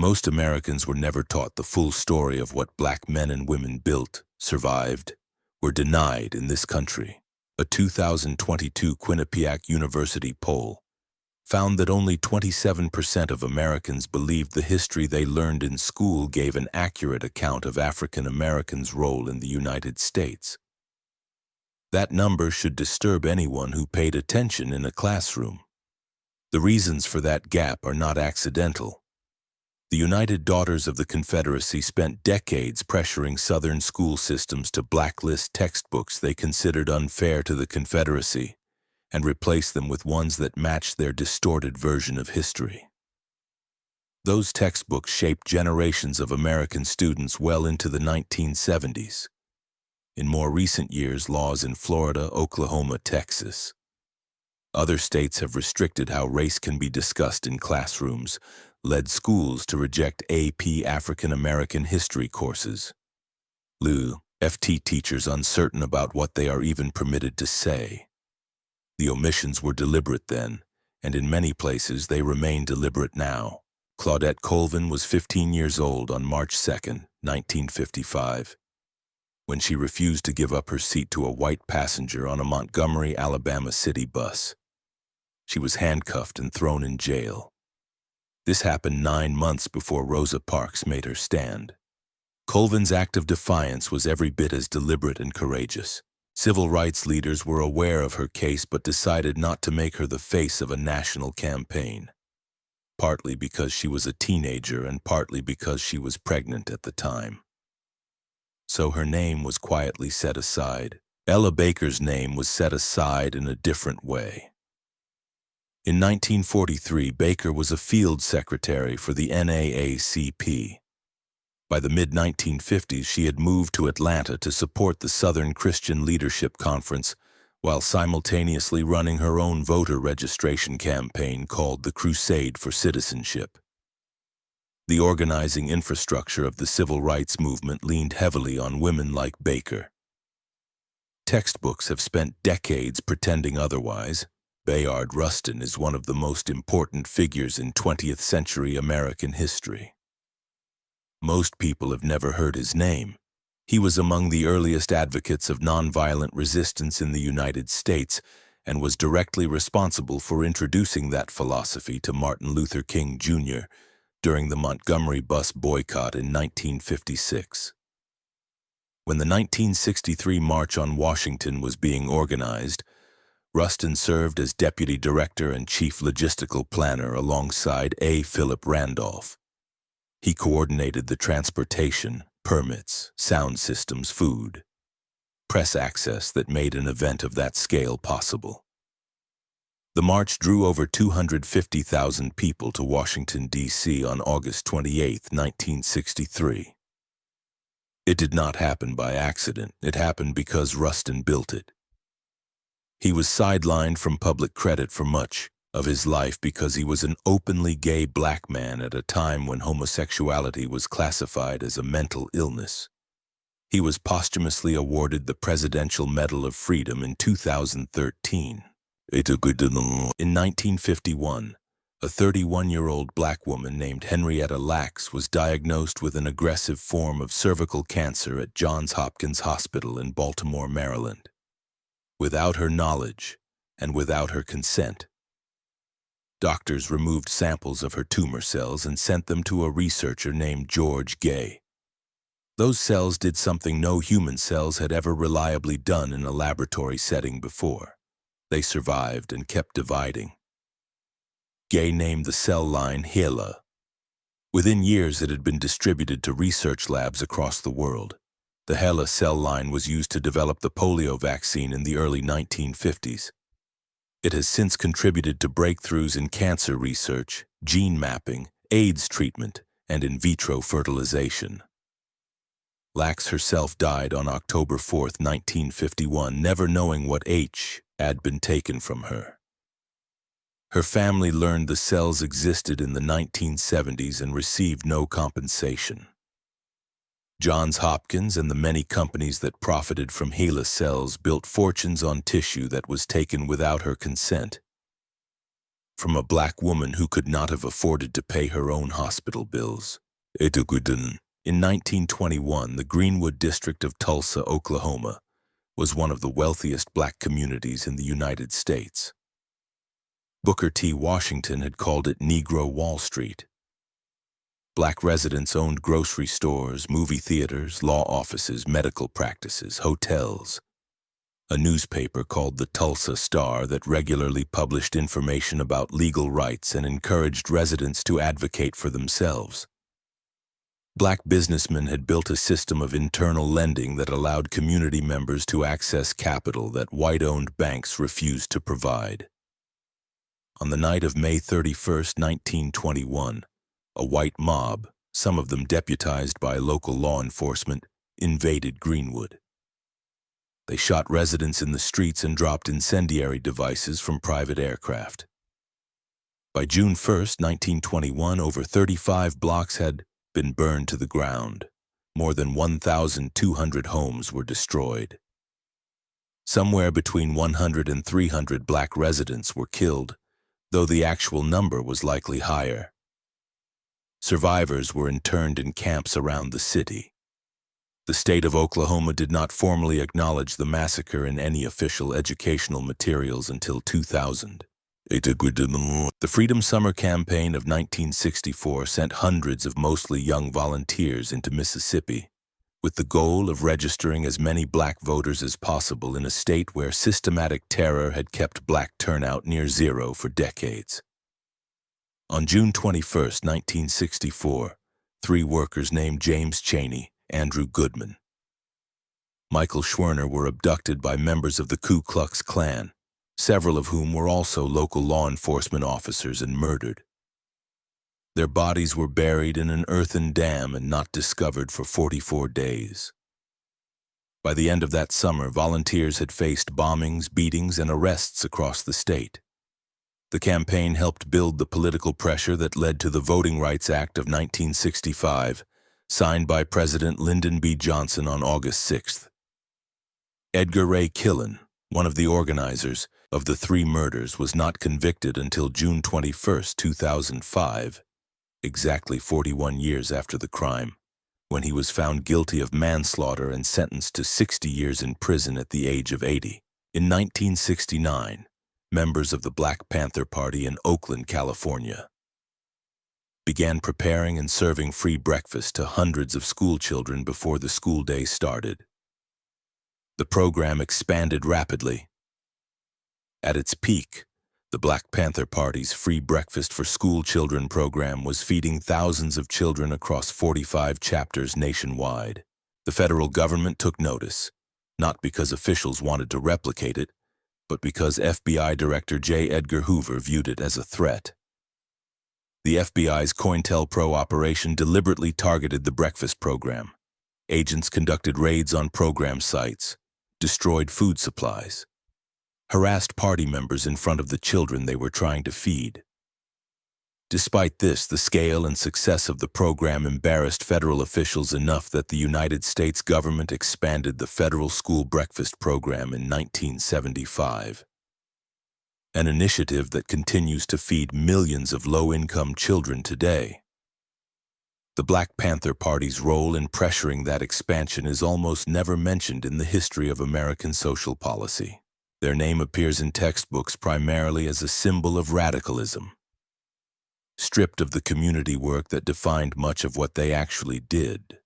Most Americans were never taught the full story of what black men and women built, survived, were denied in this country. A 2022 Quinnipiac University poll found that only 27% of Americans believed the history they learned in school gave an accurate account of African Americans' role in the United States. That number should disturb anyone who paid attention in a classroom. The reasons for that gap are not accidental. The United Daughters of the Confederacy spent decades pressuring Southern school systems to blacklist textbooks they considered unfair to the Confederacy and replace them with ones that matched their distorted version of history. Those textbooks shaped generations of American students well into the 1970s. In more recent years, laws in Florida, Oklahoma, Texas. Other states have restricted how race can be discussed in classrooms, led schools to reject AP African American history courses. FT teachers uncertain about what they are even permitted to say. The omissions were deliberate then, and in many places they remain deliberate now. Claudette Colvin was 15 years old on March 2, 1955, when she refused to give up her seat to a white passenger on a Montgomery, Alabama city bus. She was handcuffed and thrown in jail. This happened 9 months before Rosa Parks made her stand. Colvin's act of defiance was every bit as deliberate and courageous. Civil rights leaders were aware of her case but decided not to make her the face of a national campaign, partly because she was a teenager and partly because she was pregnant at the time. So her name was quietly set aside. Ella Baker's name was set aside in a different way. In 1943, Baker was a field secretary for the NAACP. By the mid-1950s, she had moved to Atlanta to support the Southern Christian Leadership Conference while simultaneously running her own voter registration campaign called the Crusade for Citizenship. The organizing infrastructure of the civil rights movement leaned heavily on women like Baker. Textbooks have spent decades pretending otherwise. Bayard Rustin is one of the most important figures in 20th century American history. Most people have never heard his name. He was among the earliest advocates of nonviolent resistance in the United States and was directly responsible for introducing that philosophy to Martin Luther King Jr. during the Montgomery bus boycott in 1956. When the 1963 March on Washington was being organized, Rustin served as deputy director and chief logistical planner alongside A. Philip Randolph. He coordinated the transportation, permits, sound systems, food, press access that made an event of that scale possible. The march drew over 250,000 people to Washington, D.C. on August 28, 1963. It did not happen by accident. It happened because Rustin built it. He was sidelined from public credit for much of his life because he was an openly gay black man at a time when homosexuality was classified as a mental illness. He was posthumously awarded the Presidential Medal of Freedom in 2013. In 1951, a 31-year-old black woman named Henrietta Lacks was diagnosed with an aggressive form of cervical cancer at Johns Hopkins Hospital in Baltimore, Maryland. Without her knowledge and without her consent, doctors removed samples of her tumor cells and sent them to a researcher named George Gay. Those cells did something no human cells had ever reliably done in a laboratory setting before. They survived and kept dividing. Gay named the cell line HeLa. Within years, it had been distributed to research labs across the world. The HeLa cell line was used to develop the polio vaccine in the early 1950s. It has since contributed to breakthroughs in cancer research, gene mapping, AIDS treatment, and in vitro fertilization. Lacks herself died on October 4, 1951, never knowing what had been taken from her. Her family learned the cells existed in the 1970s and received no compensation. Johns Hopkins and the many companies that profited from HeLa cells built fortunes on tissue that was taken without her consent. from a black woman who could not have afforded to pay her own hospital bills. In 1921, the Greenwood district of Tulsa, Oklahoma, was one of the wealthiest black communities in the United States. Booker T. Washington had called it Negro Wall Street. Black residents owned grocery stores, movie theaters, law offices, medical practices, hotels. A newspaper called the Tulsa Star that regularly published information about legal rights and encouraged residents to advocate for themselves. Black businessmen had built a system of internal lending that allowed community members to access capital that white-owned banks refused to provide. On the night of May 31, 1921, a white mob, some of them deputized by local law enforcement, invaded Greenwood. They shot residents in the streets and dropped incendiary devices from private aircraft. By June 1, 1921, over 35 blocks had been burned to the ground. More than 1,200 homes were destroyed. Somewhere between 100 and 300 black residents were killed, though the actual number was likely higher. Survivors were interned in camps around the city. The state of Oklahoma did not formally acknowledge the massacre in any official educational materials until 2000. The Freedom Summer Campaign of 1964 sent hundreds of mostly young volunteers into Mississippi, with the goal of registering as many black voters as possible in a state where systematic terror had kept black turnout near zero for decades. On June 21, 1964, 3 workers named James Chaney, Andrew Goodman, Michael Schwerner were abducted by members of the Ku Klux Klan, several of whom were also local law enforcement officers, and murdered. Their bodies were buried in an earthen dam and not discovered for 44 days. By the end of that summer, volunteers had faced bombings, beatings, and arrests across the state. The campaign helped build the political pressure that led to the Voting Rights Act of 1965, signed by President Lyndon B. Johnson on August 6th. Edgar Ray Killen, one of the organizers of the 3 murders, was not convicted until June 21, 2005, exactly 41 years after the crime, when he was found guilty of manslaughter and sentenced to 60 years in prison at the age of 80. In 1969, members of the Black Panther Party in Oakland, California, began preparing and serving free breakfast to hundreds of school children before the school day started. The program expanded rapidly. At its peak, the Black Panther Party's Free Breakfast for School Children program was feeding thousands of children across 45 chapters nationwide. The federal government took notice, not because officials wanted to replicate it, but because FBI Director J. Edgar Hoover viewed it as a threat. The FBI's COINTELPRO operation deliberately targeted the breakfast program. Agents conducted raids on program sites, destroyed food supplies, harassed party members in front of the children they were trying to feed. Despite this, the scale and success of the program embarrassed federal officials enough that the United States government expanded the federal school breakfast program in 1975. An initiative that continues to feed millions of low-income children today. The Black Panther Party's role in pressuring that expansion is almost never mentioned in the history of American social policy. Their name appears in textbooks primarily as a symbol of radicalism, stripped of the community work that defined much of what they actually did.